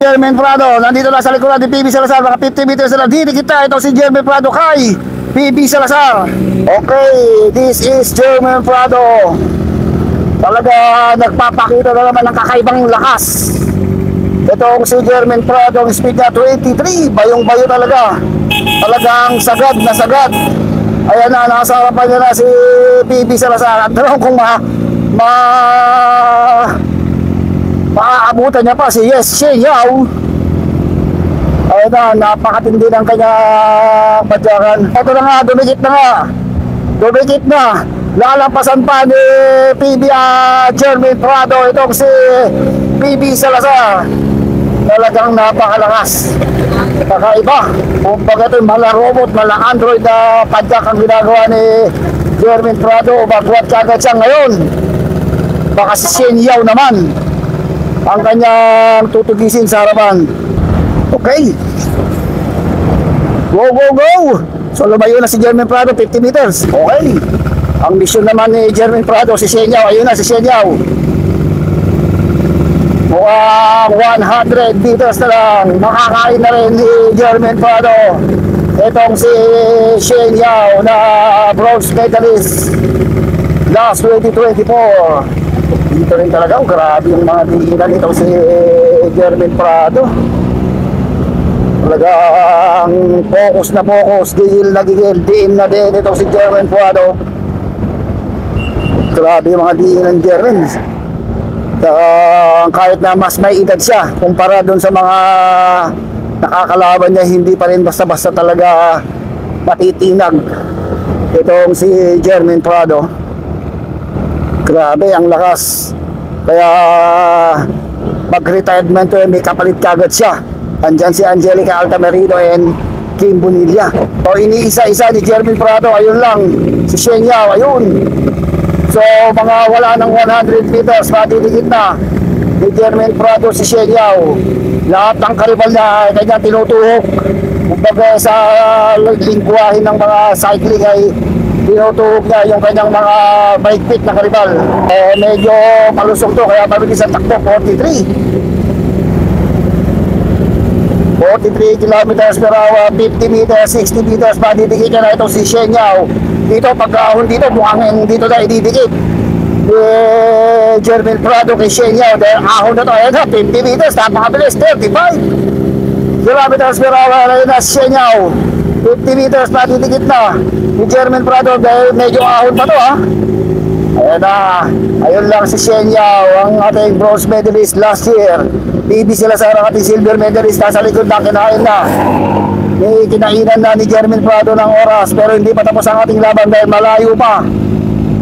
Jermaine Prado, nandito na sa likuran ni PB Salazar, mga 50 meters na lang. Didikit na ito si Jermaine Prado kay PB Salazar. Okay, this is Jermaine Prado. Talaga nagpapakita na naman ng kakaibang lakas. Itong si Jermaine Prado, ang speed na 23, bayong-bayo talaga. Talagang sagad na sagad. Ayan na, nasa harapan niya na si PB Salazar. At tanong kung maaabutan niya pa si Shane Yao. Ayun na, napakatindi ng kanya padyakan. Ito na nga, dumikit na nga. Dumikit na. Lalampasan pa ni PB Jermaine Prado itong si PB Salazar. Talagang napakalakas. Kakaiba. Kung baga ito yung mala robot, mala android na padyak ang ginagawa ni Jermaine Prado. Bagwat kagad siya ngayon. Baka si Shane Yao naman ang kanyang tutugisin sa harapan. Okay. Go, go, go. So lumayo na si Jermaine Prado, 50 meters. Okay. Ang mission naman ni Jermaine Prado, si Shane Yao. Ayun na si Shane Yao. Mukhang 100 meters na lang. Makakain na rin ni Jermaine Prado itong si Shane Yao na bronze medalist last 2024. Dito rin talaga, grabe yung mga diinan itong si Jermaine Prado. Talagang focus na focus, gigil na gigil, diin na din itong si Jermaine Prado. Grabe yung mga diinan Jermaine. Kahit na mas may edad siya kumpara dun sa mga nakakalaban niya, hindi pa rin basta-basta talaga matitinag itong si Jermaine Prado. Grabe ang lakas. Kaya mag-retirement to, may kapalit kagad siya. Andyan si Angelica Altamirano and Kim Bonilla. O iniisa-isa ni Jermaine Prado. Ayun lang, si Shane Yao, ayun. So mga wala ng 100 meters, matidikit na ni Jermaine Prado si Shane Yao. Lahat ng karibal niya ay kanya tinutuhok. Kumbaga sa lingwahe ng mga cycling ay tinutuhok niya yung kanyang mga mahigpit na karibal. Medyo malusog to, kaya mabilis ang takbo. 43 kilometers per hour, 50 meters, 60 meters, madidikit niya na itong si Shane Yao. Dito, pagkahon dito, mukhang dito na ididikit Jermaine Prado kay Shane Yao. Dahil ahon na to, ayan na, 50 meters, napakabilis, 35 kilometers per hour, ayun na si Shane Yao. 50 meters, madidikit na ni Jermaine Prado, dahil medyo ahon pa to, ha. Ayan na, ayun lang si Shane Yao, ang ating bronze medalist last year. PB Salazar ang ating silver medalist, nasa likod na, kinain na. May kinainan na ni Jermaine Prado ng oras, pero hindi pa tapos ang ating laban dahil malayo pa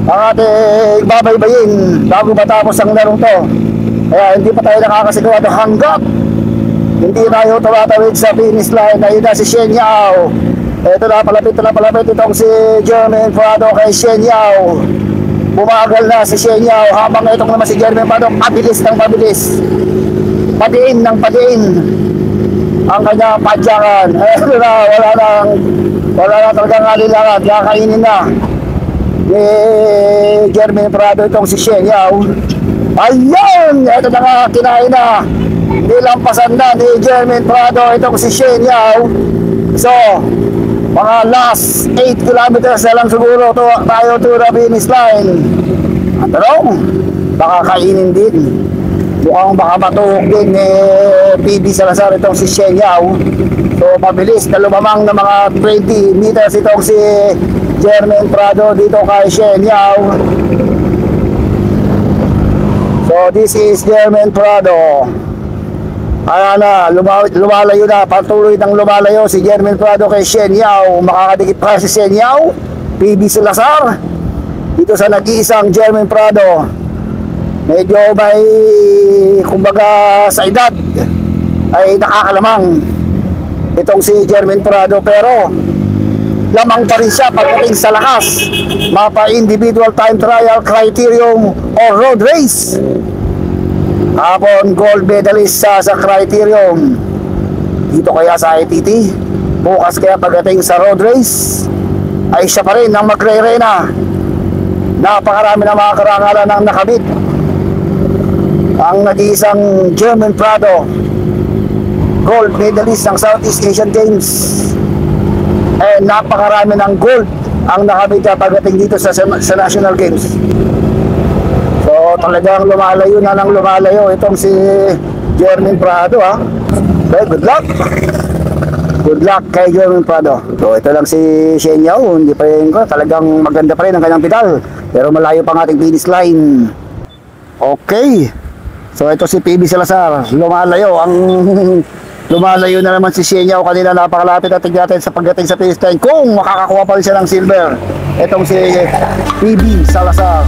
ang ating babaybayin bago matapos ang larong to. Kaya hindi pa tayo nakakasigurado hanggat hindi tayo tumatawid sa finish line. Ayun na si Shane Yao. Ito na palapit itong si Jermaine Prado kay Shane Yao. Bumagal na si Shane Yao habang itong naman si Jermaine Prado pabilis ng pabilis, padiin ng padiin ang kanyang padyakan. Wala na talagang alilangan. Kakainin na ni Jermaine Prado itong si Shane Yao. Ayun! Ito na nga, kinain na. Nilampasan na ni Jermaine Prado itong si Shane Yao. So, mga last 8 kilometers na lang siguro tayo to the finish line. At tanong, baka kainin din. Mukhang baka matuhok din ni PB Salazar itong si Shane Yao. So mabilis na lumamang na mga 20 meters itong si Jermaine Prado dito kay Shane Yao. So this is Jermaine Prado. Ayan na, lumalayo na, patuloy ng lumalayo si Jermaine Prado kay Shane Yao. Makakadikit pa si Shane Yao, PB Salazar dito sa nag-iisang Jermaine Prado. Medyo may, kumbaga sa edad ay nakakalamang itong si Jermaine Prado, pero lamang pa rin siya pagdating sa lakas. Mapa individual time trial criterium or road race. Hapon gold medalist sa criterium. Dito kaya sa ITT. Bukas kaya pagdating sa road race ay siya pa rin ang magre-rena. Napakarami na mga karangalan ang nakabit. Ang nag-iisang Jermaine Prado gold medalist ng Southeast Asian Games. Napakarami ng gold ang nakamita pagdating dito sa National Games. So talagang lumalayo na ng lumalayo itong si Jermaine Prado, ha. Okay, good luck. Good luck kay Jermaine Prado. So ito lang si Shen Yao, hindi pa rin ko, talagang maganda pa rin ang kanyang pedal, pero malayo pa ang ating finish line. Okay, so ito si PB Salazar, lumalayo na naman si Shen Yao. Kanina napakalapit natin natin sa pagdating sa finish line, kung makakakuha pa rin siya ng silver, itong si PB Salazar.